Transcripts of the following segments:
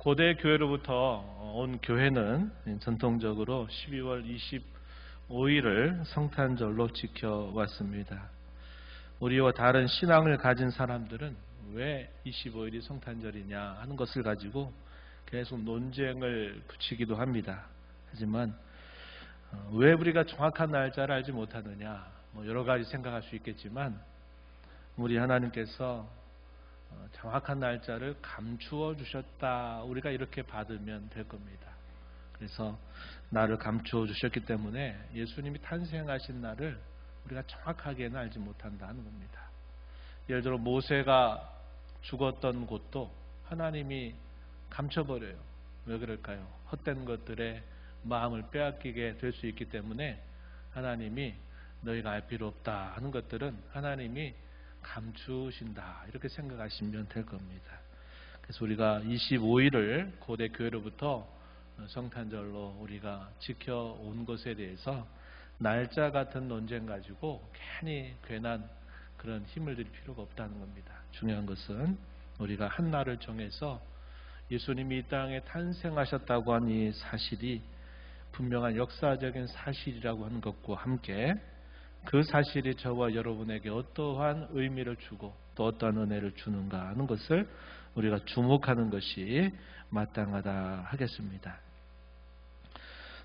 고대 교회로부터 온 교회는 전통적으로 12월 25일을 성탄절로 지켜왔습니다. 우리와 다른 신앙을 가진 사람들은 왜 25일이 성탄절이냐 하는 것을 가지고 계속 논쟁을 붙이기도 합니다. 하지만 왜 우리가 정확한 날짜를 알지 못하느냐, 여러 가지 생각할 수 있겠지만 우리 하나님께서 정확한 날짜를 감추어 주셨다, 우리가 이렇게 받으면 될 겁니다. 그래서 나를 감추어 주셨기 때문에 예수님이 탄생하신 날을 우리가 정확하게는 알지 못한다는 겁니다. 예를 들어 모세가 죽었던 곳도 하나님이 감춰버려요. 왜 그럴까요? 헛된 것들에 마음을 빼앗기게 될 수 있기 때문에 하나님이 너희가 알 필요 없다 하는 것들은 하나님이 감추신다, 이렇게 생각하시면 될 겁니다. 그래서 우리가 25일을 고대 교회로부터 성탄절로 우리가 지켜온 것에 대해서 날짜 같은 논쟁 가지고 괜히 괜한 그런 힘을 들일 필요가 없다는 겁니다. 중요한 것은 우리가 한 날을 정해서 예수님이 이 땅에 탄생하셨다고 하는 이 사실이 분명한 역사적인 사실이라고 하는 것과 함께 그 사실이 저와 여러분에게 어떠한 의미를 주고 또 어떠한 은혜를 주는가 하는 것을 우리가 주목하는 것이 마땅하다 하겠습니다.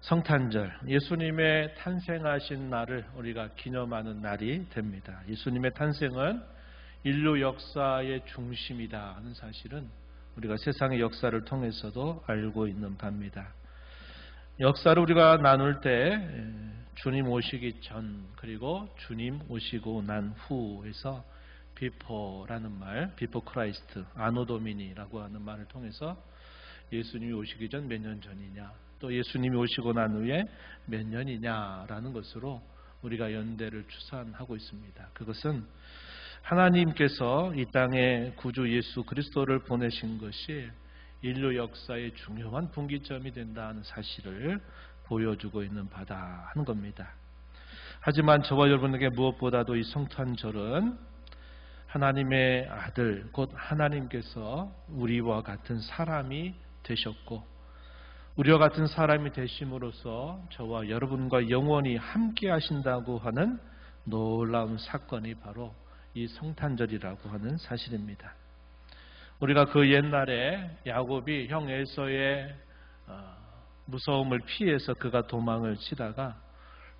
성탄절, 예수님의 탄생하신 날을 우리가 기념하는 날이 됩니다. 예수님의 탄생은 인류 역사의 중심이다 하는 사실은 우리가 세상의 역사를 통해서도 알고 있는 바입니다. 역사를 우리가 나눌 때 주님 오시기 전 그리고 주님 오시고 난 후에서 비포라는 말, 비포 크라이스트, 아노 도미니라고 하는 말을 통해서 예수님이 오시기 전 몇 년 전이냐, 또 예수님이 오시고 난 후에 몇 년이냐라는 것으로 우리가 연대를 추산하고 있습니다. 그것은 하나님께서 이 땅에 구주 예수 그리스도를 보내신 것이 인류 역사의 중요한 분기점이 된다는 사실을 보여주고 있는 바다 하는 겁니다. 하지만 저와 여러분에게 무엇보다도 이 성탄절은 하나님의 아들 곧 하나님께서 우리와 같은 사람이 되셨고 우리와 같은 사람이 되심으로써 저와 여러분과 영원히 함께 하신다고 하는 놀라운 사건이 바로 이 성탄절이라고 하는 사실입니다. 우리가 그 옛날에 야곱이 형 에서의 무서움을 피해서 그가 도망을 치다가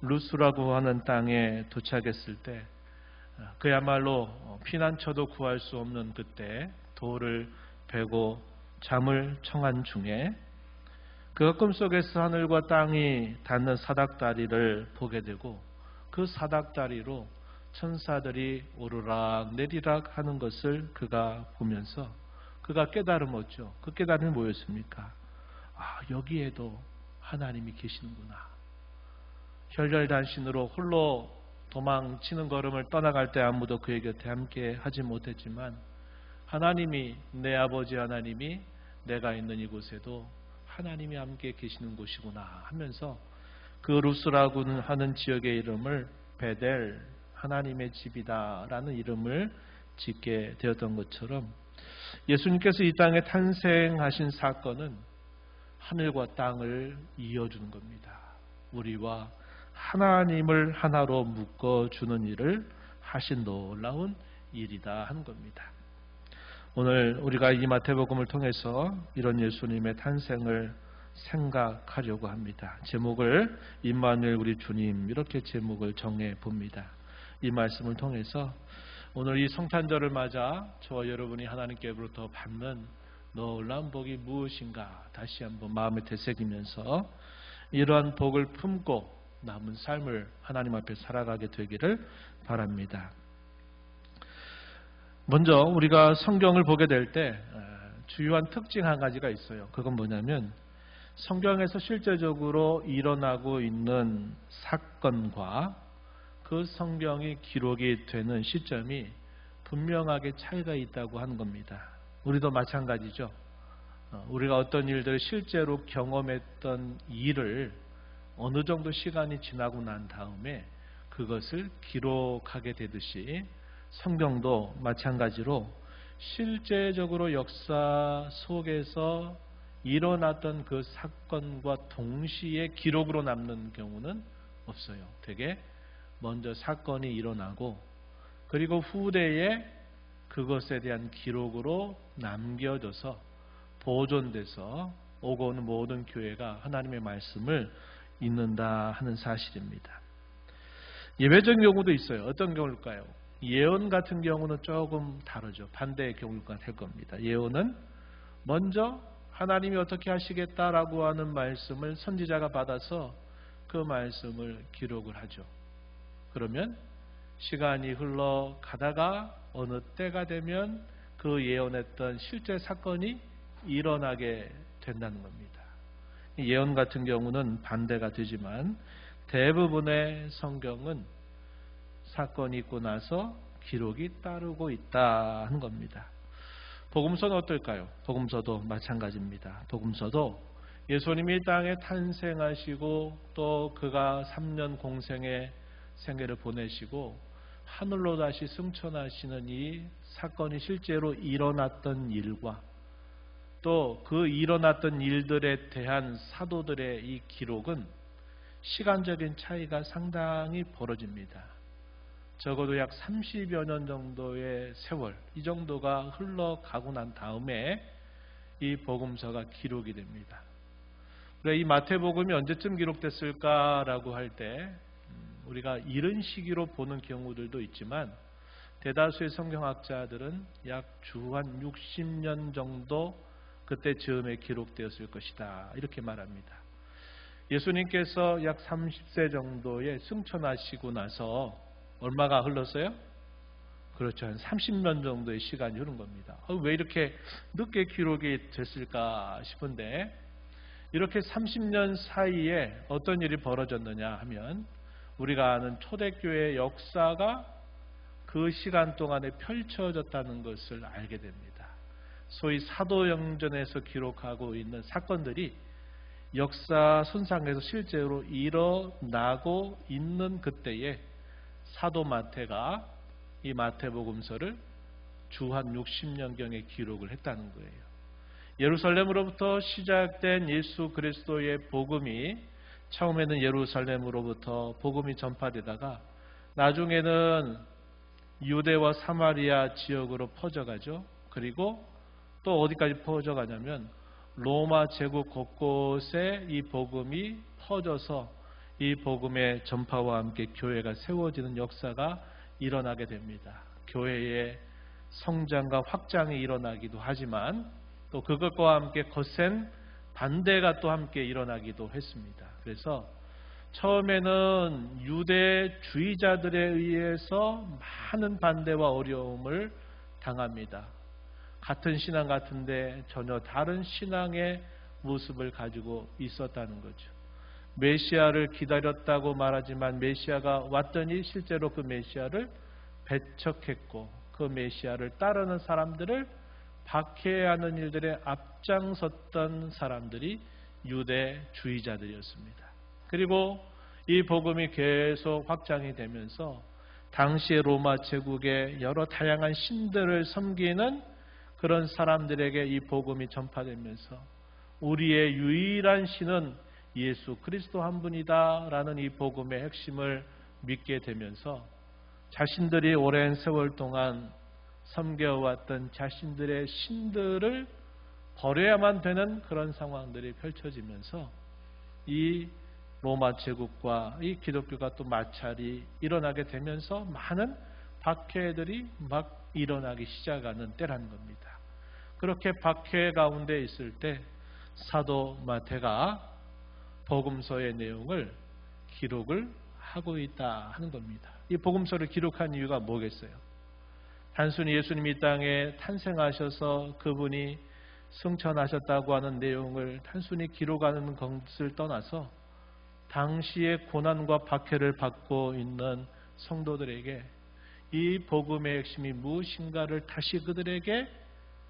루스라고 하는 땅에 도착했을 때 그야말로 피난처도 구할 수 없는 그때 돌을 베고 잠을 청한 중에 그 꿈속에서 하늘과 땅이 닿는 사닥다리를 보게 되고 그 사닥다리로 천사들이 오르락 내리락 하는 것을 그가 보면서 그가 깨달음 얻죠. 그 깨달음이 뭐였습니까? 여기에도 하나님이 계시는구나. 혈혈단신으로 홀로 도망치는 걸음을 떠나갈 때 아무도 그의 곁에 함께 하지 못했지만 하나님이, 내 아버지 하나님이 내가 있는 이곳에도 하나님이 함께 계시는 곳이구나 하면서 그 루스라고 하는 지역의 이름을 베델, 하나님의 집이다라는 이름을 짓게 되었던 것처럼 예수님께서 이 땅에 탄생하신 사건은 하늘과 땅을 이어주는 겁니다. 우리와 하나님을 하나로 묶어주는 일을 하신 놀라운 일이다 하는 겁니다. 오늘 우리가 이 마태복음을 통해서 이런 예수님의 탄생을 생각하려고 합니다. 제목을 임마누엘 우리 주님, 이렇게 제목을 정해 봅니다. 이 말씀을 통해서 오늘 이 성탄절을 맞아 저와 여러분이 하나님께로부터 받는 놀라운 복이 무엇인가 다시 한번 마음에 되새기면서 이러한 복을 품고 남은 삶을 하나님 앞에 살아가게 되기를 바랍니다. 먼저 우리가 성경을 보게 될 때 주요한 특징 한 가지가 있어요. 그건 뭐냐면 성경에서 실제적으로 일어나고 있는 사건과 그 성경이 기록이 되는 시점이 분명하게 차이가 있다고 하는 겁니다. 우리도 마찬가지죠. 우리가 어떤 일들을 실제로 경험했던 일을 어느 정도 시간이 지나고 난 다음에 그것을 기록하게 되듯이 성경도 마찬가지로 실제적으로 역사 속에서 일어났던 그 사건과 동시에 기록으로 남는 경우는 없어요. 되게 먼저 사건이 일어나고 그리고 후대에 그것에 대한 기록으로 남겨져서 보존돼서 오고 오는 모든 교회가 하나님의 말씀을 읽는다 하는 사실입니다. 예외적인 경우도 있어요. 어떤 경우일까요? 예언 같은 경우는 조금 다르죠. 반대의 경우가 될 겁니다. 예언은 먼저 하나님이 어떻게 하시겠다라고 하는 말씀을 선지자가 받아서 그 말씀을 기록을 하죠. 그러면 시간이 흘러가다가 어느 때가 되면 그 예언했던 실제 사건이 일어나게 된다는 겁니다. 예언 같은 경우는 반대가 되지만 대부분의 성경은 사건이 있고 나서 기록이 따르고 있다 하는 겁니다. 복음서는 어떨까요? 복음서도 마찬가지입니다. 복음서도 예수님이 땅에 탄생하시고 또 그가 3년 공생의 생애를 보내시고 하늘로 다시 승천하시는 이 사건이 실제로 일어났던 일과 또 그 일어났던 일들에 대한 사도들의 이 기록은 시간적인 차이가 상당히 벌어집니다. 적어도 약 30여 년 정도의 세월, 이 정도가 흘러가고 난 다음에 이 복음서가 기록이 됩니다. 그래, 이 마태복음이 언제쯤 기록됐을까라고 할 때 우리가 이른 시기로 보는 경우들도 있지만 대다수의 성경학자들은 약 주 한 60년 정도 그때 즈음에 기록되었을 것이다 이렇게 말합니다. 예수님께서 약 30세 정도에 승천하시고 나서 얼마가 흘렀어요? 그렇죠. 한 30년 정도의 시간이 흐른 겁니다. 왜 이렇게 늦게 기록이 됐을까 싶은데 이렇게 30년 사이에 어떤 일이 벌어졌느냐 하면 우리가 아는 초대교회의 역사가 그 시간 동안에 펼쳐졌다는 것을 알게 됩니다. 소위 사도행전에서 기록하고 있는 사건들이 역사 선상에서 실제로 일어나고 있는 그때에 사도 마태가 이 마태복음서를 주 한 60년경에 기록을 했다는 거예요. 예루살렘으로부터 시작된 예수 그리스도의 복음이 처음에는 예루살렘으로부터 복음이 전파되다가 나중에는 유대와 사마리아 지역으로 퍼져가죠. 그리고 또 어디까지 퍼져가냐면 로마 제국 곳곳에 이 복음이 퍼져서 이 복음의 전파와 함께 교회가 세워지는 역사가 일어나게 됩니다. 교회의 성장과 확장이 일어나기도 하지만 또 그것과 함께 거센 반대가 또 함께 일어나기도 했습니다. 그래서 처음에는 유대주의자들에 의해서 많은 반대와 어려움을 당합니다. 같은 신앙 같은데 전혀 다른 신앙의 모습을 가지고 있었다는 거죠. 메시아를 기다렸다고 말하지만 메시아가 왔더니 실제로 그 메시아를 배척했고 그 메시아를 따르는 사람들을 박해하는 일들에 앞장섰던 사람들이 유대주의자들이었습니다. 그리고 이 복음이 계속 확장이 되면서 당시의 로마 제국의 여러 다양한 신들을 섬기는 그런 사람들에게 이 복음이 전파되면서 우리의 유일한 신은 예수 그리스도 한 분이다 라는 이 복음의 핵심을 믿게 되면서 자신들이 오랜 세월 동안 섬겨왔던 자신들의 신들을 버려야만 되는 그런 상황들이 펼쳐지면서 이 로마 제국과 이 기독교가 또 마찰이 일어나게 되면서 많은 박해들이 막 일어나기 시작하는 때라는 겁니다. 그렇게 박해 가운데 있을 때 사도 마태가 복음서의 내용을 기록을 하고 있다 하는 겁니다. 이 복음서를 기록한 이유가 뭐겠어요? 단순히 예수님이 이 땅에 탄생하셔서 그분이 승천하셨다고 하는 내용을 단순히 기록하는 것을 떠나서 당시의 고난과 박해를 받고 있는 성도들에게 이 복음의 핵심이 무엇인가를 다시 그들에게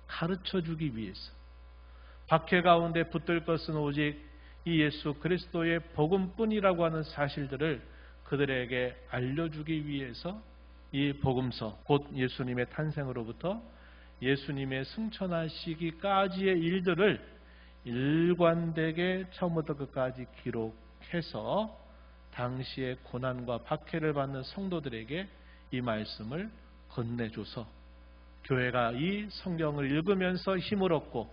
가르쳐주기 위해서 박해 가운데 붙들 것은 오직 이 예수 그리스도의 복음뿐이라고 하는 사실들을 그들에게 알려주기 위해서 이 복음서, 곧 예수님의 탄생으로부터 예수님의 승천하시기까지의 일들을 일관되게 처음부터 끝까지 기록해서 당시의 고난과 박해를 받는 성도들에게 이 말씀을 건네줘서 교회가 이 성경을 읽으면서 힘을 얻고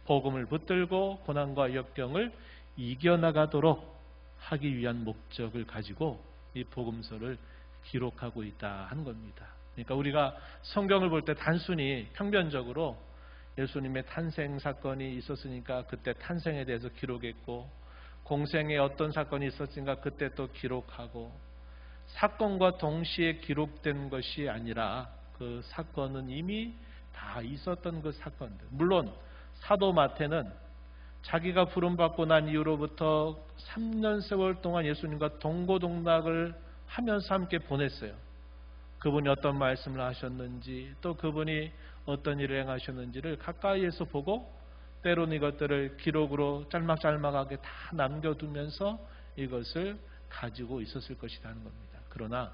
복음을 붙들고 고난과 역경을 이겨나가도록 하기 위한 목적을 가지고 이 복음서를 기록하고 있다 하는 겁니다. 그러니까 우리가 성경을 볼 때 단순히 평변적으로 예수님의 탄생 사건이 있었으니까 그때 탄생에 대해서 기록했고, 공생에 어떤 사건이 있었으니까 그때 또 기록하고, 사건과 동시에 기록된 것이 아니라 그 사건은 이미 다 있었던 그 사건들. 물론 사도 마태는 자기가 부름받고 난 이후로부터 3년 세월 동안 예수님과 동고동락을 하면서 함께 보냈어요. 그분이 어떤 말씀을 하셨는지, 또 그분이 어떤 일을 행하셨는지를 가까이에서 보고 때로는 이것들을 기록으로 짤막짤막하게 다 남겨두면서 이것을 가지고 있었을 것이라는 겁니다. 그러나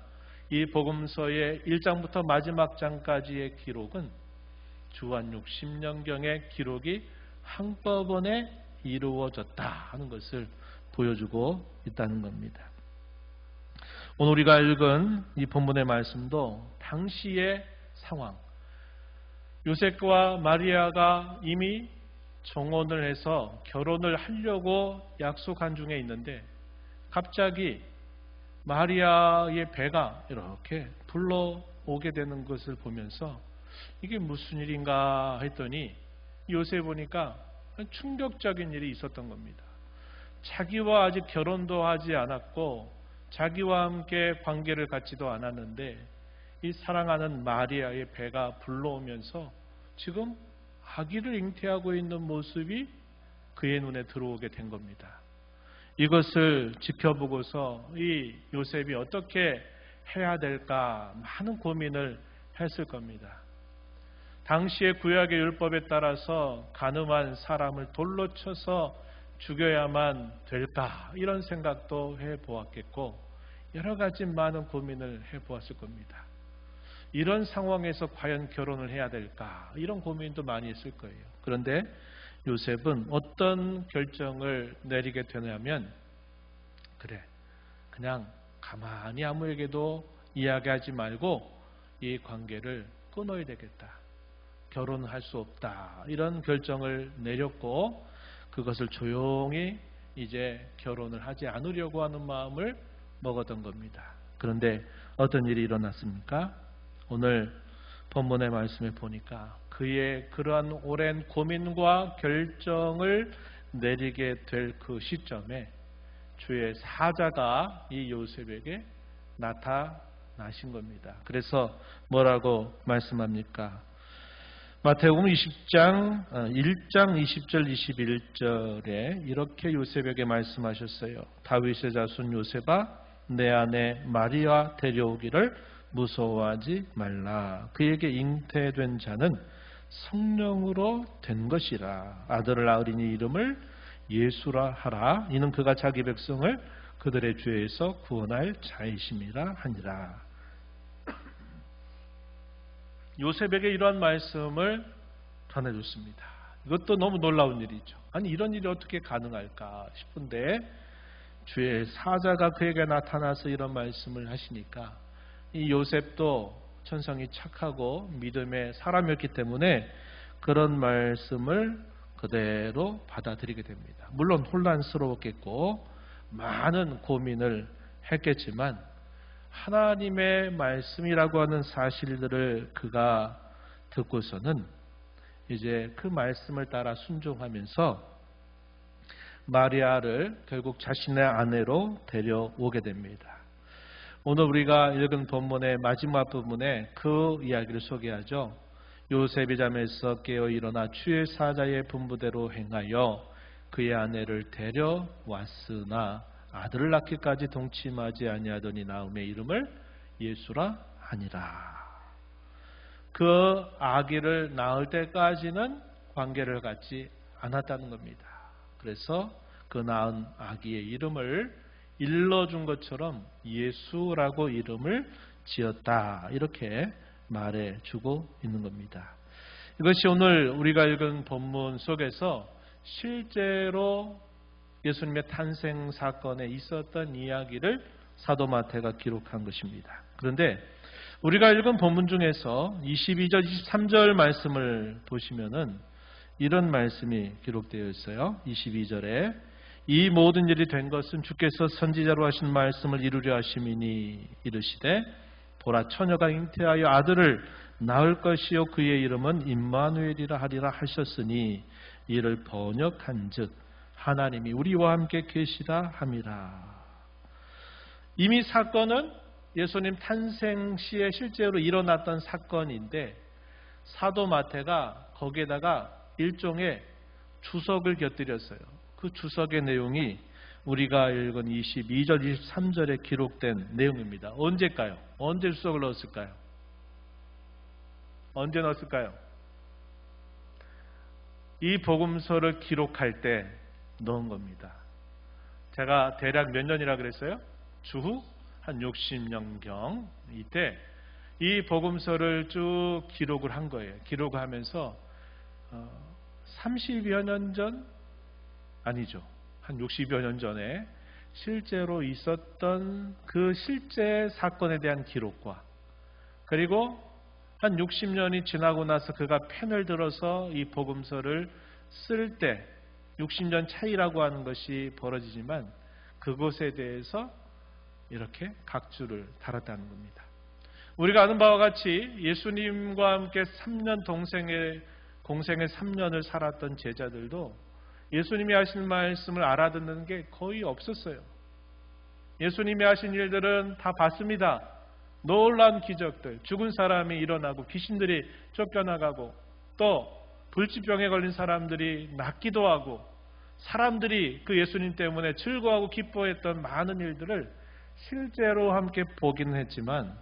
이 복음서의 1장부터 마지막 장까지의 기록은 주한 60년경의 기록이 한꺼번에 이루어졌다 하는 것을 보여주고 있다는 겁니다. 오늘 우리가 읽은 이 본문의 말씀도 당시의 상황, 요셉과 마리아가 이미 정혼을 해서 결혼을 하려고 약속한 중에 있는데 갑자기 마리아의 배가 이렇게 불러오게 되는 것을 보면서 이게 무슨 일인가 했더니 요새 보니까 충격적인 일이 있었던 겁니다. 자기와 아직 결혼도 하지 않았고 자기와 함께 관계를 갖지도 않았는데 이 사랑하는 마리아의 배가 불러오면서 지금 아기를 잉태하고 있는 모습이 그의 눈에 들어오게 된 겁니다. 이것을 지켜보고서 이 요셉이 어떻게 해야 될까 많은 고민을 했을 겁니다. 당시의 구약의 율법에 따라서 간음한 사람을 돌로 쳐서 죽여야만 될까 이런 생각도 해보았겠고 여러 가지 많은 고민을 해보았을 겁니다. 이런 상황에서 과연 결혼을 해야 될까 이런 고민도 많이 했을 거예요. 그런데 요셉은 어떤 결정을 내리게 되냐면 그래 그냥 가만히 아무에게도 이야기하지 말고 이 관계를 끊어야 되겠다. 결혼할 수 없다. 이런 결정을 내렸고 그것을 조용히 이제 결혼을 하지 않으려고 하는 마음을 먹었던 겁니다. 그런데 어떤 일이 일어났습니까? 오늘 본문의 말씀에 보니까 그의 그러한 오랜 고민과 결정을 내리게 될 그 시점에 주의 사자가 이 요셉에게 나타나신 겁니다. 그래서 뭐라고 말씀합니까? 마태복음 20장 1장 20절 21절에 이렇게 요셉에게 말씀하셨어요. 다윗의 자손 요셉아 내 아내 마리아 데려오기를 무서워하지 말라. 그에게 잉태된 자는 성령으로 된 것이라. 아들을 낳으리니 이름을 예수라 하라. 이는 그가 자기 백성을 그들의 죄에서 구원할 자이심이라 하니라. 요셉에게 이러한 말씀을 전해줬습니다. 이것도 너무 놀라운 일이죠. 아니 이런 일이 어떻게 가능할까 싶은데 주의 사자가 그에게 나타나서 이런 말씀을 하시니까 이 요셉도 천성이 착하고 믿음의 사람이었기 때문에 그런 말씀을 그대로 받아들이게 됩니다. 물론 혼란스러웠겠고 많은 고민을 했겠지만 하나님의 말씀이라고 하는 사실들을 그가 듣고서는 이제 그 말씀을 따라 순종하면서 마리아를 결국 자신의 아내로 데려오게 됩니다. 오늘 우리가 읽은 본문의 마지막 부분에 그 이야기를 소개하죠. 요셉이 잠에서 깨어 일어나 주의 사자의 분부대로 행하여 그의 아내를 데려왔으나 아들을 낳기까지 동침하지 아니하더니 나음의 이름을 예수라 하니라. 그 아기를 낳을 때까지는 관계를 갖지 않았다는 겁니다. 그래서 그 낳은 아기의 이름을 일러준 것처럼 예수라고 이름을 지었다. 이렇게 말해주고 있는 겁니다. 이것이 오늘 우리가 읽은 본문 속에서 실제로 예수님의 탄생 사건에 있었던 이야기를 사도 마태가 기록한 것입니다. 그런데 우리가 읽은 본문 중에서 22절, 23절 말씀을 보시면은 이런 말씀이 기록되어 있어요. 22절에 이 모든 일이 된 것은 주께서 선지자로 하신 말씀을 이루려 하심이니 이르시되 보라 처녀가 잉태하여 아들을 낳을 것이요 그의 이름은 임마누엘이라 하리라 하셨으니 이를 번역한즉 하나님이 우리와 함께 계시다 함이라. 이미 사건은 예수님 탄생 시에 실제로 일어났던 사건인데 사도 마태가 거기에다가 일종의 주석을 곁들였어요. 그 주석의 내용이 우리가 읽은 22절, 23절에 기록된 내용입니다. 언제일까요? 언제 주석을 넣었을까요? 언제 넣었을까요? 이 복음서를 기록할 때 넣은 겁니다. 제가 대략 몇 년이라 그랬어요? 주후 한 60년경 이때 이 복음서를 쭉 기록을 한 거예요. 기록을 하면서 30여 년 전? 아니죠. 한 60여 년 전에 실제로 있었던 그 실제 사건에 대한 기록과 그리고 한 60년이 지나고 나서 그가 펜을 들어서 이 복음서를 쓸 때 60년 차이라고 하는 것이 벌어지지만 그것에 대해서 이렇게 각주를 달았다는 겁니다. 우리가 아는 바와 같이 예수님과 함께 3년 공생의 3년을 살았던 제자들도 예수님이 하신 말씀을 알아듣는 게 거의 없었어요. 예수님이 하신 일들은 다 봤습니다. 놀라운 기적들, 죽은 사람이 일어나고 귀신들이 쫓겨나가고 또 불치병에 걸린 사람들이 낫기도 하고 사람들이 그 예수님 때문에 즐거워하고 기뻐했던 많은 일들을 실제로 함께 보기는 했지만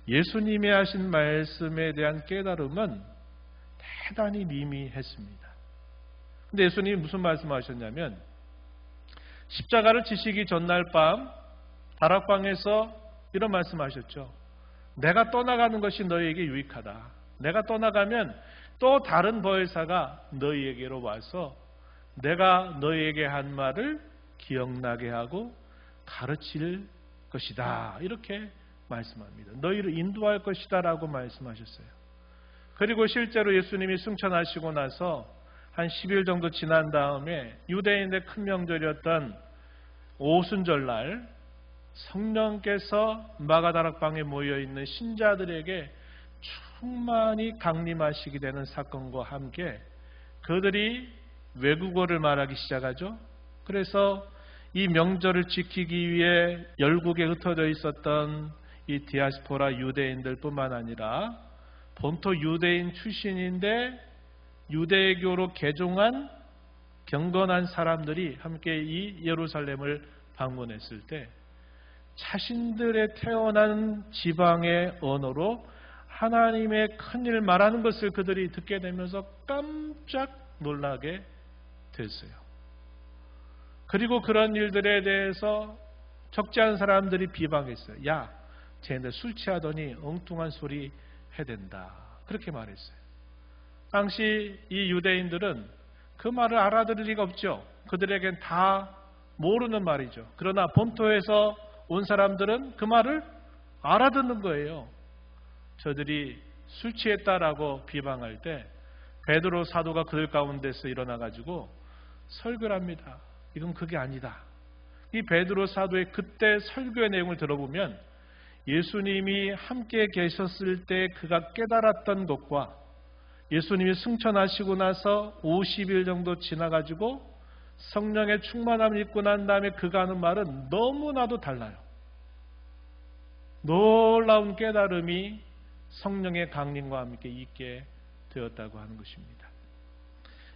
예수님이 하신 말씀에 대한 깨달음은 대단히 미미했습니다. 근데 예수님이 무슨 말씀하셨냐면 십자가를 지시기 전날 밤 다락방에서 이런 말씀하셨죠. 내가 떠나가는 것이 너희에게 유익하다. 내가 떠나가면 또 다른 보혜사가 너희에게로 와서 내가 너희에게 한 말을 기억나게 하고 가르칠 것이다. 이렇게 말씀합니다. 너희를 인도할 것이다 라고 말씀하셨어요. 그리고 실제로 예수님이 승천하시고 나서 한 10일 정도 지난 다음에 유대인의 큰 명절이었던 오순절날 성령께서 마가다락방에 모여있는 신자들에게 충만히 강림하시게 되는 사건과 함께 그들이 외국어를 말하기 시작하죠. 그래서 이 명절을 지키기 위해 열국에 흩어져 있었던 이 디아스포라 유대인들뿐만 아니라 본토 유대인 출신인데 유대교로 개종한 경건한 사람들이 함께 이 예루살렘을 방문했을 때 자신들의 태어난 지방의 언어로 하나님의 큰일 말하는 것을 그들이 듣게 되면서 깜짝 놀라게 됐어요. 그리고 그런 일들에 대해서 적지 않은 사람들이 비방했어요. 야, 쟤네들 술 취하더니 엉뚱한 소리 해댄다. 그렇게 말했어요. 당시 이 유대인들은 그 말을 알아들을 리가 없죠. 그들에겐 다 모르는 말이죠. 그러나 본토에서 온 사람들은 그 말을 알아듣는 거예요. 저들이 술 취했다라고 비방할 때 베드로 사도가 그들 가운데서 일어나가지고 설교를 합니다. 이건 그게 아니다. 이 베드로 사도의 그때 설교의 내용을 들어보면 예수님이 함께 계셨을 때 그가 깨달았던 것과 예수님이 승천하시고 나서 50일 정도 지나가지고 성령의 충만함을 입고 난 다음에 그가 하는 말은 너무나도 달라요. 놀라운 깨달음이 성령의 강림과 함께 있게 되었다고 하는 것입니다.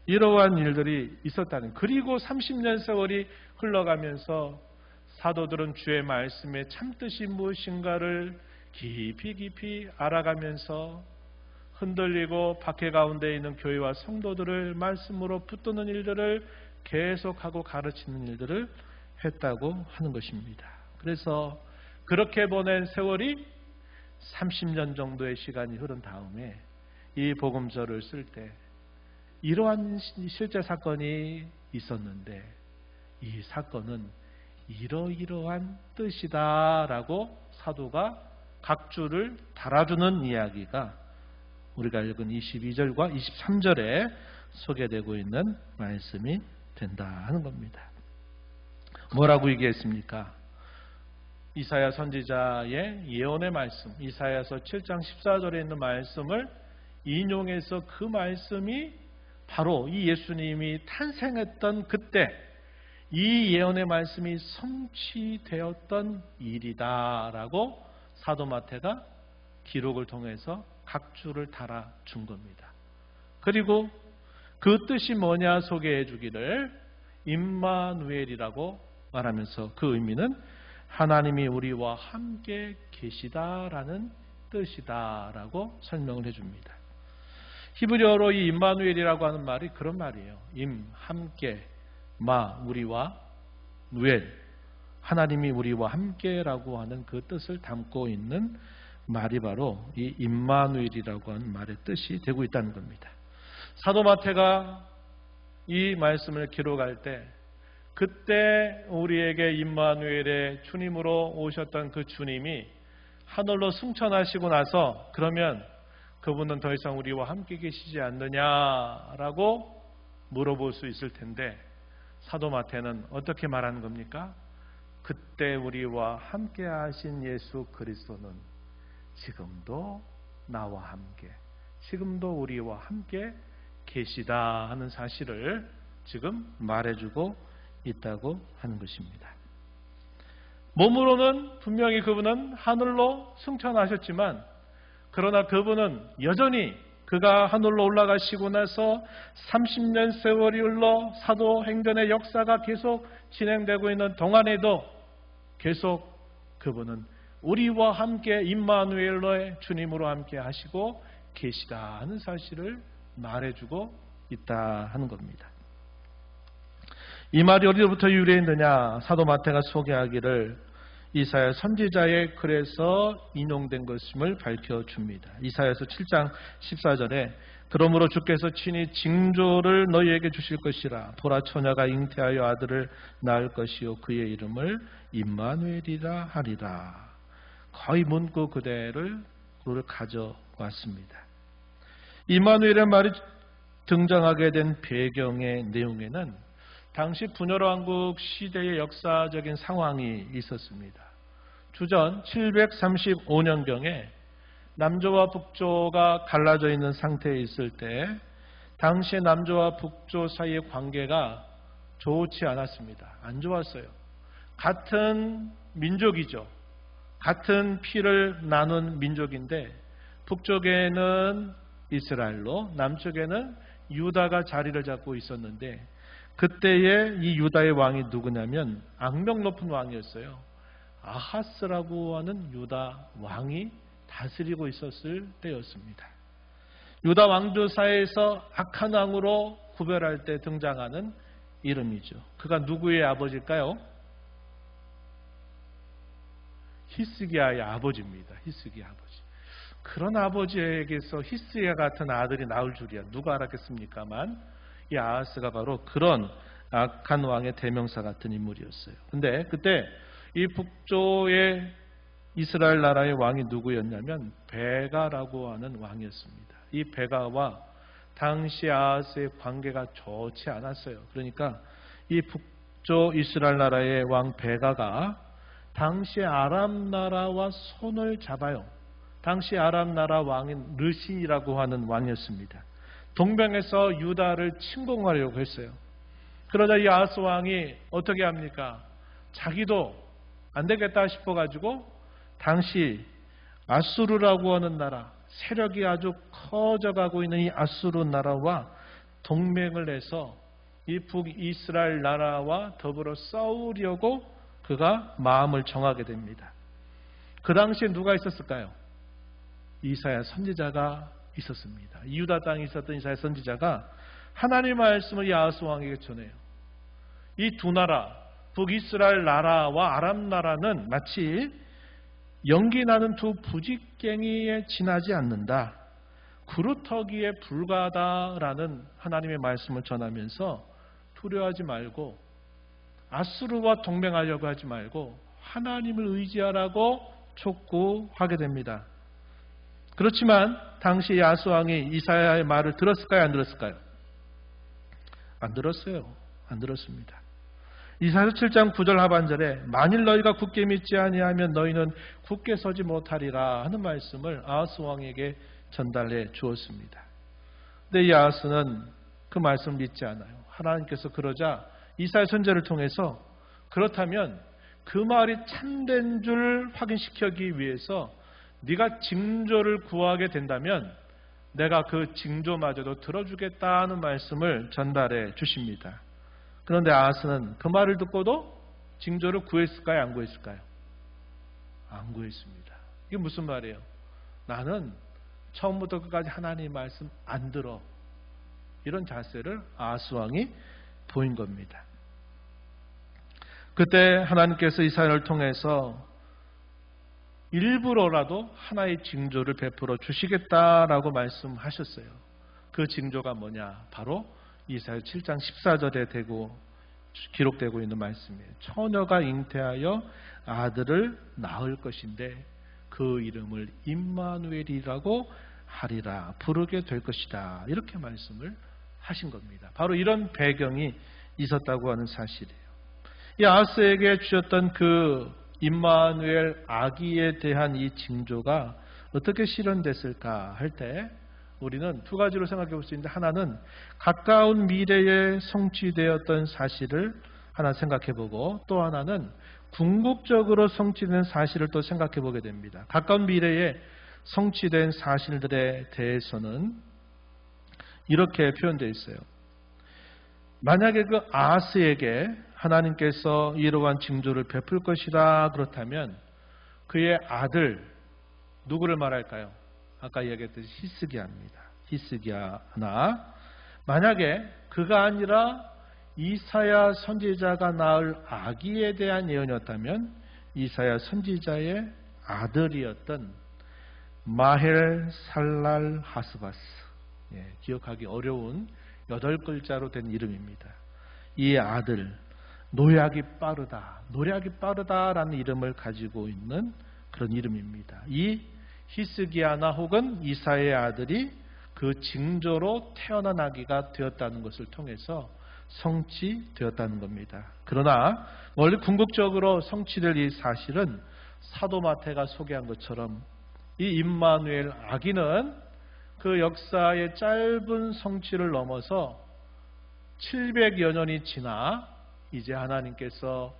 이러한 일들이 있었다는, 그리고 30년 세월이 흘러가면서 사도들은 주의 말씀의 참뜻이 무엇인가를 깊이 알아가면서 흔들리고 박해 가운데 있는 교회와 성도들을 말씀으로 붙드는 일들을 계속하고 가르치는 일들을 했다고 하는 것입니다. 그래서 그렇게 보낸 세월이 30년 정도의 시간이 흐른 다음에 이 복음서를 쓸 때 이러한 실제 사건이 있었는데 이 사건은 이러이러한 뜻이다라고 사도가 각주를 달아주는 이야기가 우리가 읽은 22절과 23절에 소개되고 있는 말씀이 된다 하는 겁니다. 뭐라고 얘기했습니까? 이사야 선지자의 예언의 말씀, 이사야서 7장 14절에 있는 말씀을 인용해서 그 말씀이 바로 이 예수님이 탄생했던 그때 이 예언의 말씀이 성취되었던 일이다라고 사도 마태가 기록을 통해서 각주를 달아준 겁니다. 그리고 그 뜻이 뭐냐 소개해 주기를 임마누엘이라고 말하면서 그 의미는 하나님이 우리와 함께 계시다라는 뜻이다라고 설명을 해줍니다. 히브리어로 이 임마누엘이라고 하는 말이 그런 말이에요. 함께, 우리와, 누엘, 하나님이 우리와 함께라고 하는 그 뜻을 담고 있는 말이 바로 이 임마누엘이라고 하는 말의 뜻이 되고 있다는 겁니다. 사도 마태가 이 말씀을 기록할 때 그때 우리에게 임마누엘의 주님으로 오셨던 그 주님이 하늘로 승천하시고 나서 그러면 그분은 더 이상 우리와 함께 계시지 않느냐라고 물어볼 수 있을 텐데 사도 마태는 어떻게 말하는 겁니까? 그때 우리와 함께 하신 예수 그리스도는 지금도 나와 함께, 지금도 우리와 함께 계시다 하는 사실을 지금 말해주고 있다고 하는 것입니다. 몸으로는 분명히 그분은 하늘로 승천하셨지만 그러나 그분은 여전히 그가 하늘로 올라가시고 나서 30년 세월이 흘러 사도행전의 역사가 계속 진행되고 있는 동안에도 계속 그분은 우리와 함께 임마누엘로의 주님으로 함께 하시고 계시다 하는 사실을 말해주고 있다 하는 겁니다. 이 말이 어디로부터 유래했느냐? 사도 마태가 소개하기를 이사야 선지자의 글에서 인용된 것임을 밝혀줍니다. 이사야서 7장 14절에 그러므로 주께서 친히 징조를 너희에게 주실 것이라. 보라 처녀가 잉태하여 아들을 낳을 것이요 그의 이름을 임마누엘이라 하리라. 거의 문구 그대를 가져왔습니다. 임마누엘의 말이 등장하게 된 배경의 내용에는 당시 분열왕국 시대의 역사적인 상황이 있었습니다. 주전 735년경에 남조와 북조가 갈라져 있는 상태에 있을 때 당시의 남조와 북조 사이의 관계가 좋지 않았습니다. 안 좋았어요. 같은 민족이죠. 같은 피를 나눈 민족인데 북쪽에는 이스라엘로 남쪽에는 유다가 자리를 잡고 있었는데 그때의 이 유다의 왕이 누구냐면 악명 높은 왕이었어요. 아하스라고 하는 유다 왕이 다스리고 있었을 때였습니다. 유다 왕조사에서 악한 왕으로 구별할 때 등장하는 이름이죠. 그가 누구의 아버지일까요? 히스기야의 아버지입니다. 히스기야 아버지. 그런 아버지에게서 히스기야 같은 아들이 나올 줄이야 누가 알았겠습니까만 이 아하스가 바로 그런 악한 왕의 대명사 같은 인물이었어요. 근데 그때 이 북조의 이스라엘 나라의 왕이 누구였냐면 베가라고 하는 왕이었습니다. 이 베가와 당시 아하스의 관계가 좋지 않았어요. 그러니까 이 북조 이스라엘 나라의 왕 베가가 당시 아람 나라와 손을 잡아요. 당시 아람 나라 왕인 르신이라고 하는 왕이었습니다. 동방에서 유다를 침공하려고 했어요. 그러자 이 아하스 왕이 어떻게 합니까? 자기도 안 되겠다 싶어가지고 당시 아수르라고 하는 나라, 세력이 아주 커져가고 있는 이 아수르 나라와 동맹을 해서 이 북이스라엘 나라와 더불어 싸우려고 그가 마음을 정하게 됩니다. 그 당시에 누가 있었을까요? 이사야 선지자가 있었습니다. 유다 땅에 있었던 이사야 선지자가 하나님의 말씀을 이 아하스 왕에게 전해요. 이 두 나라, 북이스라엘 나라와 아람 나라는 마치 연기 나는 두 부직갱이에 지나지 않는다. 그루터기에 불과하다라는 하나님의 말씀을 전하면서 두려워하지 말고 아수르와 동맹하려고 하지 말고 하나님을 의지하라고 촉구하게 됩니다. 그렇지만 당시 야스 왕이 이사야의 말을 들었을까요? 안 들었을까요? 안 들었어요. 안 들었습니다. 이사야 7장 9절 하반절에 만일 너희가 굳게 믿지 아니하면 너희는 굳게 서지 못하리라 하는 말씀을 아하스 왕에게 전달해 주었습니다. 근데 이 아하스는 그 말씀을 믿지 않아요. 하나님께서 그러자 이사야 선지자를 통해서 그렇다면 그 말이 참된 줄 확인시키기 위해서 네가 징조를 구하게 된다면 내가 그 징조마저도 들어주겠다는 말씀을 전달해 주십니다. 그런데 아하스는 그 말을 듣고도 징조를 구했을까요? 안 구했을까요? 안 구했습니다. 이게 무슨 말이에요? 나는 처음부터 끝까지 하나님의 말씀 안 들어. 이런 자세를 아하스 왕이 보인 겁니다. 그때 하나님께서 이사야를 통해서 일부러라도 하나의 징조를 베풀어 주시겠다라고 말씀하셨어요. 그 징조가 뭐냐? 바로 이사야 7장 14절에 기록되고 있는 말씀이에요. 처녀가 잉태하여 아들을 낳을 것인데 그 이름을 임마누엘이라고 하리라. 부르게 될 것이다. 이렇게 말씀을 하신 겁니다. 바로 이런 배경이 있었다고 하는 사실이에요. 이 아하스에게 주셨던 그 임마누엘 아기에 대한 이 징조가 어떻게 실현됐을까 할 때 우리는 두 가지로 생각해 볼 수 있는데, 하나는 가까운 미래에 성취되었던 사실을 하나 생각해 보고, 또 하나는 궁극적으로 성취된 사실을 또 생각해 보게 됩니다. 가까운 미래에 성취된 사실들에 대해서는 이렇게 표현되어 있어요. 만약에 그 아하스에게 하나님께서 이러한 징조를 베풀 것이다 그렇다면 그의 아들 누구를 말할까요? 아까 이야기했듯이 히스기야입니다. 히스기야나 만약에 그가 아니라 이사야 선지자가 낳을 아기에 대한 예언이었다면 이사야 선지자의 아들이었던 마헬 살랄 하스바스, 기억하기 어려운 8글자로 된 이름입니다. 이 아들, 노략이 빠르다라는 이름을 가지고 있는 그런 이름입니다. 이 히스기야나 혹은 이사야의 아들이 그 징조로 태어난 아기가 되었다는 것을 통해서 성취되었다는 겁니다. 그러나 원래 궁극적으로 성취될 이 사실은 사도 마태가 소개한 것처럼 이 임마누엘 아기는 그 역사의 짧은 성취를 넘어서 700여 년이 지나 이제 하나님께서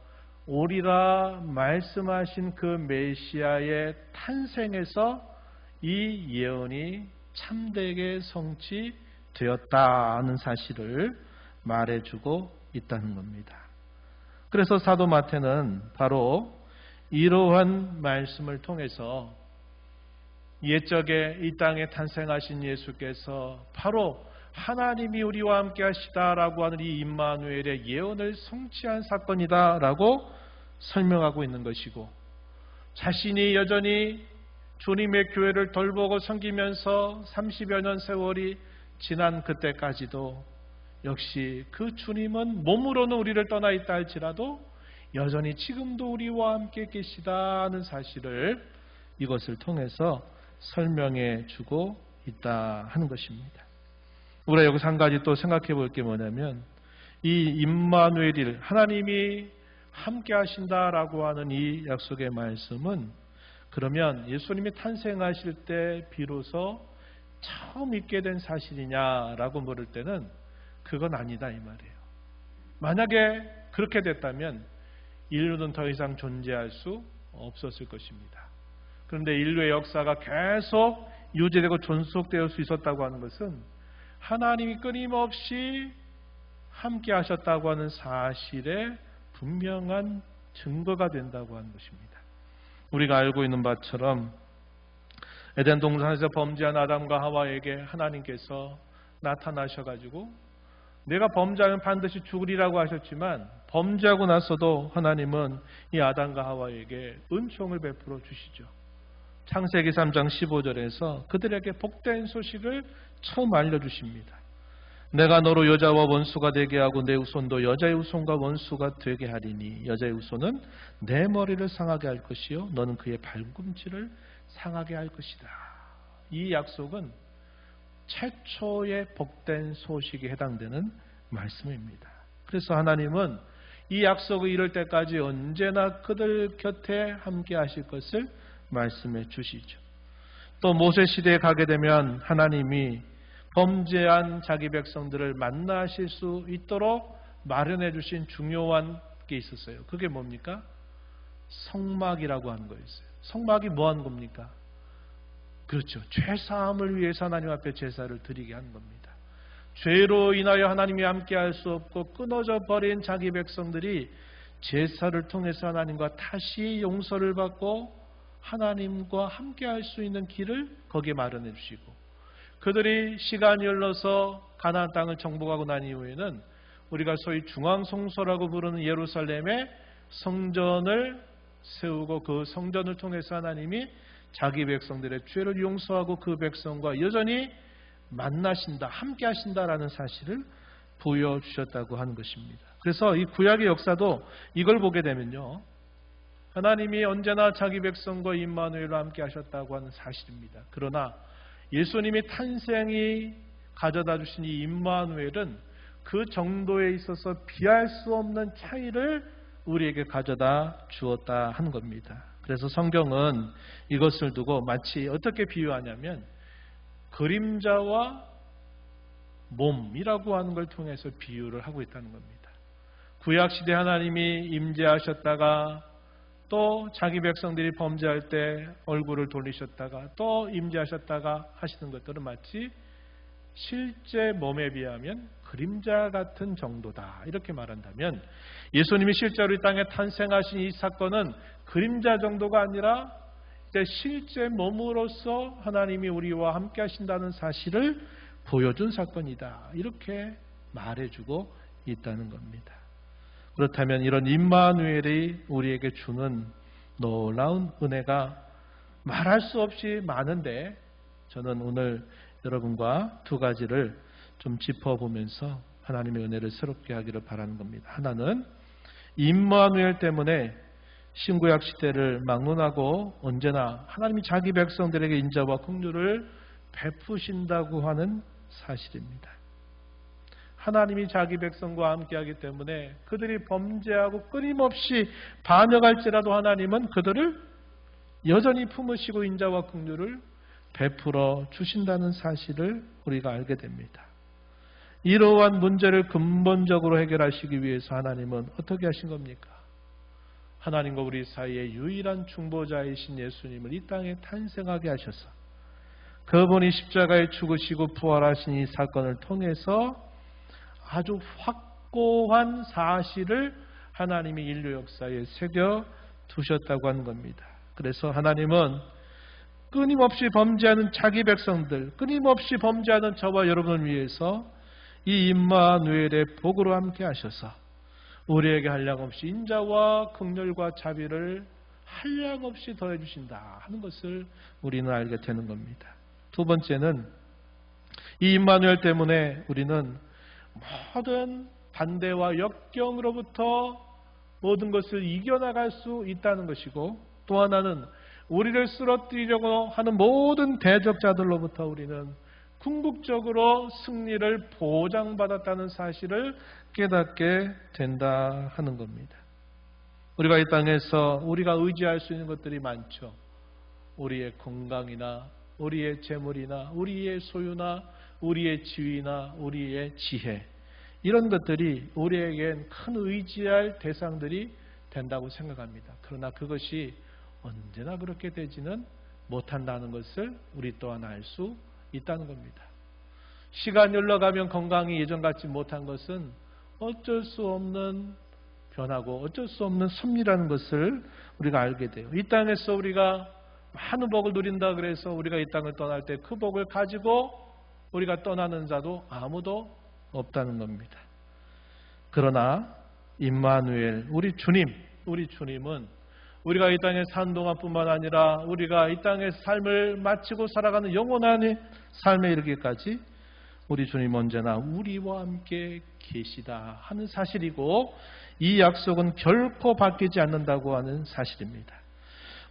오리라 말씀하신 그 메시아의 탄생에서 이 예언이 참되게 성취되었다는 사실을 말해주고 있다는 겁니다. 그래서 사도 마태는 바로 이러한 말씀을 통해서 옛적에 이 땅에 탄생하신 예수께서 바로 하나님이 우리와 함께 하시다라고 하는 이 임마누엘의 예언을 성취한 사건이다라고 설명하고 있는 것이고, 자신이 여전히 주님의 교회를 돌보고 섬기면서 30여 년 세월이 지난 그때까지도 역시 그 주님은 몸으로는 우리를 떠나 있다 할지라도 여전히 지금도 우리와 함께 계시다는 사실을 이것을 통해서 설명해 주고 있다 하는 것입니다. 우리가 여기서 한 가지 또 생각해 볼 게 뭐냐면, 이 임마누엘이 하나님이 함께 하신다라고 하는 이 약속의 말씀은 그러면 예수님이 탄생하실 때 비로소 처음 있게 된 사실이냐라고 물을 때는 그건 아니다 이 말이에요. 만약에 그렇게 됐다면 인류는 더 이상 존재할 수 없었을 것입니다. 그런데 인류의 역사가 계속 유지되고 존속될 수 있었다고 하는 것은 하나님이 끊임없이 함께 하셨다고 하는 사실에 분명한 증거가 된다고 하는 것입니다. 우리가 알고 있는 바처럼 에덴 동산에서 범죄한 아담과 하와에게 하나님께서 나타나셔가지고 내가 범죄하면 반드시 죽으리라고 하셨지만 범죄하고 나서도 하나님은 이 아담과 하와에게 은총을 베풀어 주시죠. 창세기 3장 15절에서 그들에게 복된 소식을 처음 알려주십니다. 내가 너로 여자와 원수가 되게 하고 내 후손도 여자의 후손과 원수가 되게 하리니 여자의 후손은 내 머리를 상하게 할 것이요 너는 그의 발꿈치를 상하게 할 것이다. 이 약속은 최초의 복된 소식에 해당되는 말씀입니다. 그래서 하나님은 이 약속을 이룰 때까지 언제나 그들 곁에 함께 하실 것을 말씀해 주시죠. 또 모세 시대에 가게 되면 하나님이 범죄한 자기 백성들을 만나실 수 있도록 마련해 주신 중요한 게 있었어요. 그게 뭡니까? 성막이라고 하는 거였어요. 성막이 뭐 하는 겁니까? 그렇죠. 죄사함을 위해서 하나님 앞에 제사를 드리게 하는 겁니다. 죄로 인하여 하나님이 함께할 수 없고 끊어져 버린 자기 백성들이 제사를 통해서 하나님과 다시 용서를 받고 하나님과 함께할 수 있는 길을 거기에 마련해 주시고, 그들이 시간이 흘러서 가나안 땅을 정복하고 난 이후에는 우리가 소위 중앙성소라고 부르는 예루살렘의 성전을 세우고 그 성전을 통해서 하나님이 자기 백성들의 죄를 용서하고 그 백성과 여전히 만나신다, 함께 하신다라는 사실을 보여주셨다고 하는 것입니다. 그래서 이 구약의 역사도 이걸 보게 되면요, 하나님이 언제나 자기 백성과 임마누엘과 함께 하셨다고 하는 사실입니다. 그러나 예수님의 탄생이 가져다 주신 이 임마누엘은 그 정도에 있어서 비할 수 없는 차이를 우리에게 가져다 주었다 하는 겁니다. 그래서 성경은 이것을 두고 마치 어떻게 비유하냐면 그림자와 몸이라고 하는 걸 통해서 비유를 하고 있다는 겁니다. 구약시대 하나님이 임재하셨다가 또 자기 백성들이 범죄할 때 얼굴을 돌리셨다가 또 임재하셨다가 하시는 것들은 마치 실제 몸에 비하면 그림자 같은 정도다, 이렇게 말한다면 예수님이 실제로 이 땅에 탄생하신 이 사건은 그림자 정도가 아니라 이제 실제 몸으로서 하나님이 우리와 함께 하신다는 사실을 보여준 사건이다, 이렇게 말해주고 있다는 겁니다. 그렇다면 이런 임마누엘이 우리에게 주는 놀라운 은혜가 말할 수 없이 많은데, 저는 오늘 여러분과 두 가지를 좀 짚어보면서 하나님의 은혜를 새롭게 하기를 바라는 겁니다. 하나는 임마누엘 때문에 신구약 시대를 막론하고 언제나 하나님이 자기 백성들에게 인자와 긍휼을 베푸신다고 하는 사실입니다. 하나님이 자기 백성과 함께하기 때문에 그들이 범죄하고 끊임없이 반역할지라도 하나님은 그들을 여전히 품으시고 인자와 긍휼을 베풀어 주신다는 사실을 우리가 알게 됩니다. 이러한 문제를 근본적으로 해결하시기 위해서 하나님은 어떻게 하신 겁니까? 하나님과 우리 사이의 유일한 중보자이신 예수님을 이 땅에 탄생하게 하셔서 그분이 십자가에 죽으시고 부활하신 이 사건을 통해서 아주 확고한 사실을 하나님이 인류 역사에 새겨 두셨다고 하는 겁니다. 그래서 하나님은 끊임없이 범죄하는 자기 백성들, 끊임없이 범죄하는 저와 여러분을 위해서 이 임마누엘의 복으로 함께 하셔서 우리에게 한량없이 인자와 긍휼과 자비를 한량없이 더해 주신다 하는 것을 우리는 알게 되는 겁니다. 두 번째는 이 임마누엘 때문에 우리는 모든 반대와 역경으로부터 모든 것을 이겨나갈 수 있다는 것이고, 또 하나는 우리를 쓰러뜨리려고 하는 모든 대적자들로부터 우리는 궁극적으로 승리를 보장받았다는 사실을 깨닫게 된다 하는 겁니다. 우리가 이 땅에서 우리가 의지할 수 있는 것들이 많죠. 우리의 건강이나 우리의 재물이나 우리의 소유나 우리의 지위나 우리의 지혜, 이런 것들이 우리에겐 큰 의지할 대상들이 된다고 생각합니다. 그러나 그것이 언제나 그렇게 되지는 못한다는 것을 우리 또한 알 수 있다는 겁니다. 시간이 흘러가면 건강이 예전 같지 못한 것은 어쩔 수 없는 변하고 어쩔 수 없는 섭리라는 것을 우리가 알게 돼요. 이 땅에서 우리가 많은 복을 누린다 그래서 우리가 이 땅을 떠날 때 그 복을 가지고 우리가 떠나는 자도 아무도 없다는 겁니다. 그러나 임마누엘, 우리 주님은 우리가 이 땅에 사는 동안뿐만 아니라 우리가 이 땅의 삶을 마치고 살아가는 영원한 삶에 이르기까지 우리 주님 언제나 우리와 함께 계시다 하는 사실이고, 이 약속은 결코 바뀌지 않는다고 하는 사실입니다.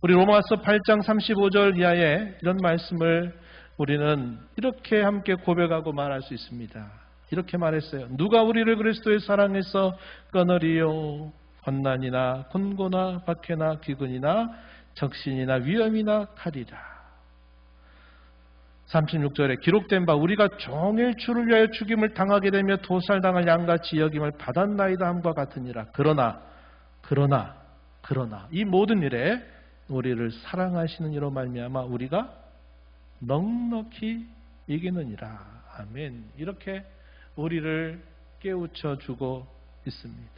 우리 로마서 8장 35절 이하에 이런 말씀을 우리는 이렇게 함께 고백하고 말할 수 있습니다. 이렇게 말했어요. 누가 우리를 그리스도의 사랑에서 끊으리요? 환난이나 곤고나 박해나 기근이나 적신이나 위험이나 칼이라. 36절에 기록된 바 우리가 종일 주를 위하여 죽임을 당하게 되며 도살당할 양같이 여김을 받았나이다 함과 같으니라. 그러나 이 모든 일에 우리를 사랑하시는 이로 말미암아 우리가 넉넉히 이기느니라. 아멘. 이렇게 우리를 깨우쳐 주고 있습니다.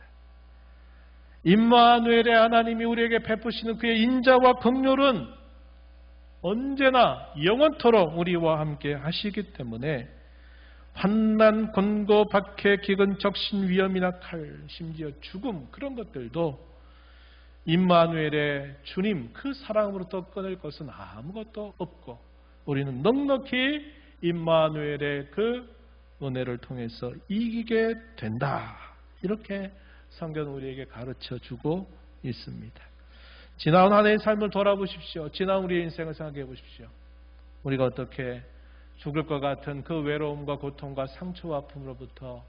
임마누엘의 하나님이 우리에게 베푸시는 그의 인자와 긍휼은 언제나 영원토록 우리와 함께 하시기 때문에 환난, 곤고, 박해, 기근, 적신, 위험이나 칼, 심지어 죽음, 그런 것들도 임마누엘의 주님 그 사랑으로부터 끊을 것은 아무것도 없고, 우리는 넉넉히 임마누엘의 그 은혜를 통해서 이기게 된다. 이렇게 성경은 우리에게 가르쳐주고 있습니다. 지나온 한 해의 삶을 돌아보십시오. 지나온 우리의 인생을 생각해 보십시오. 우리가 어떻게 죽을 것 같은 그 외로움과 고통과 상처와 아픔으로부터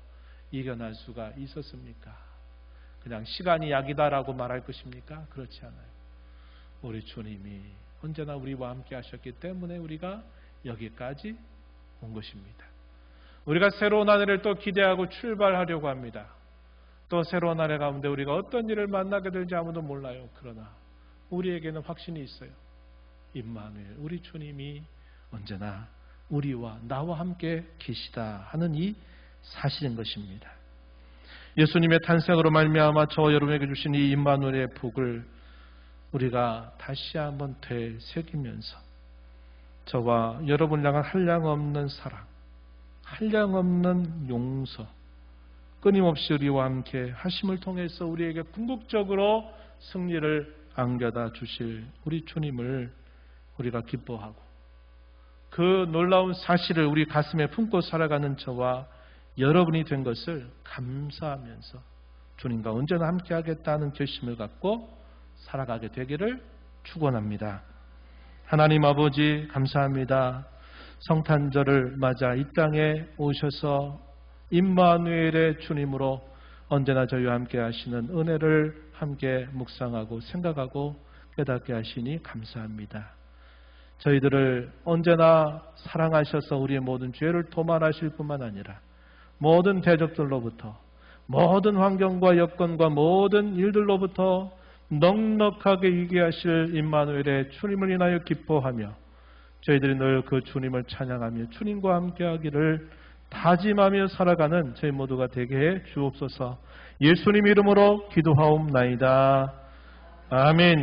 이겨날 수가 있었습니까? 그냥 시간이 약이다라고 말할 것입니까? 그렇지 않아요. 우리 주님이 언제나 우리와 함께 하셨기 때문에 우리가 여기까지 온 것입니다. 우리가 새로운 한 해를 또 기대하고 출발하려고 합니다. 또 새로운 한 해 가운데 우리가 어떤 일을 만나게 될지 아무도 몰라요. 그러나 우리에게는 확신이 있어요. 임마누엘, 우리 주님이 언제나 우리와 나와 함께 계시다 하는 이 사실인 것입니다. 예수님의 탄생으로 말미암아 저와 여러분에게 주신 이 임마누엘의 복을 우리가 다시 한번 되새기면서 저와 여러분을 향한 한량없는 사랑, 한량없는 용서, 끊임없이 우리와 함께 하심을 통해서 우리에게 궁극적으로 승리를 안겨다 주실 우리 주님을 우리가 기뻐하고, 그 놀라운 사실을 우리 가슴에 품고 살아가는 저와 여러분이 된 것을 감사하면서 주님과 언제나 함께 하겠다는 결심을 갖고 살아가게 되기를 축원합니다. 하나님 아버지 감사합니다. 성탄절을 맞아 이 땅에 오셔서 임마누엘의 주님으로 언제나 저희와 함께 하시는 은혜를 함께 묵상하고 생각하고 깨닫게 하시니 감사합니다. 저희들을 언제나 사랑하셔서 우리의 모든 죄를 도말하실 뿐만 아니라 모든 대적들로부터, 모든 환경과 여건과 모든 일들로부터 넉넉하게 이기게 하실 임마누엘의 주님을 인하여 기뻐하며 저희들이 늘 그 주님을 찬양하며 주님과 함께하기를 다짐하며 살아가는 저희 모두가 되게 해 주옵소서. 예수님 이름으로 기도하옵나이다. 아멘.